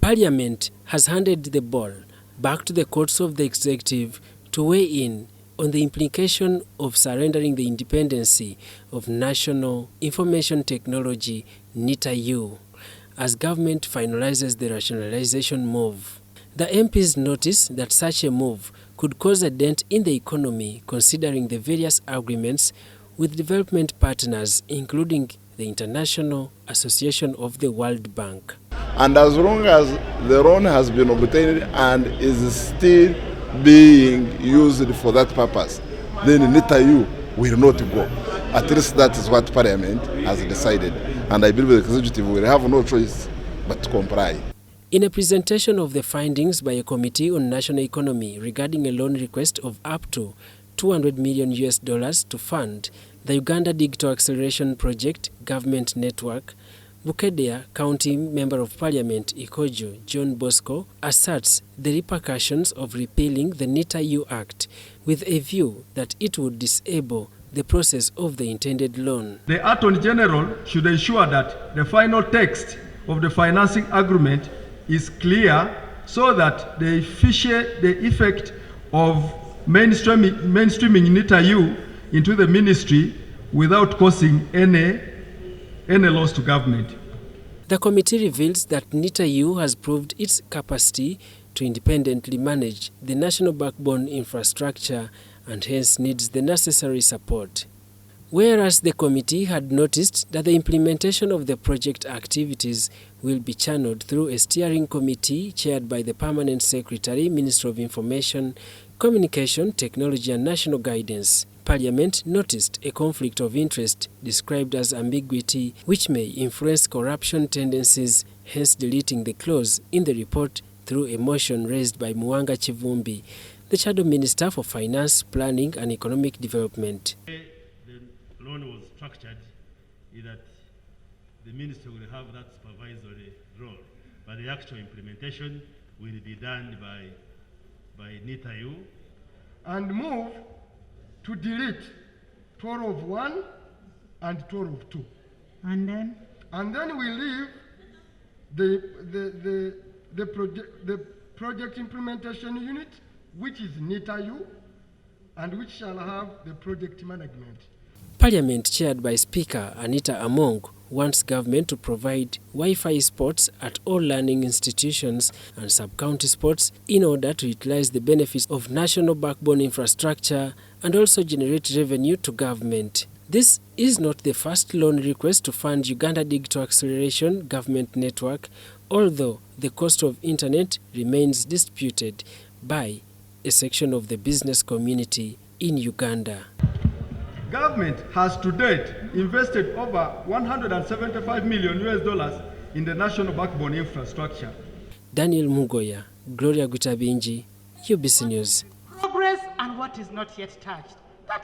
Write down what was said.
Parliament has handed the ball back to the courts of the executive to weigh in on the implication of surrendering the independency of National Information Technology NITA-U as government finalizes the rationalization move. The MPs notice that such a move could cause a dent in the economy, considering the various agreements with development partners, including the International Association of the World Bank. And as long as the loan has been obtained and is still being used for that purpose, then NITA-U will not go. At least that is what Parliament has decided. And I believe the executive will have no choice but to comply. In a presentation of the findings by a committee on national economy regarding a loan request of up to $200 million to fund the Uganda Digital Acceleration Project government network, Bukedea County Member of Parliament Ikojo John Bosco asserts the repercussions of repealing the NITA-U Act with a view that it would disable the process of the intended loan. The Attorney General should ensure that the final text of the financing agreement is clear so that the effect of mainstreaming NITA-U into the ministry without causing any loss to government. The committee reveals that NITA-U has proved its capacity to independently manage the national backbone infrastructure and hence needs the necessary support. Whereas the committee had noticed that the implementation of the project activities will be channeled through a steering committee chaired by the Permanent Secretary, Minister of Information, Communication, Technology and National Guidance, Parliament noticed a conflict of interest described as ambiguity which may influence corruption tendencies, hence deleting the clause in the report through a motion raised by Muwanga Chivumbi, the Shadow Minister for Finance, Planning and Economic Development. The loan was structured that the minister will have that supervisory role, but the actual implementation will be done by NITA-U. And move to delete 12.1 and 12.2. And then? And then we leave the project implementation unit, which is NITA-U, and which shall have the project management. Parliament, chaired by Speaker Anita Among, wants government to provide Wi-Fi spots at all learning institutions and sub-county spots in order to utilize the benefits of national backbone infrastructure and also generate revenue to government. This is not the first loan request to fund Uganda Digital Acceleration government network, although the cost of internet remains disputed by a section of the business community in Uganda. Government has to date invested over $175 million in the national backbone infrastructure. Daniel Mugoya, Gloria Gutabinji, UBC News. Progress and what is not yet touched.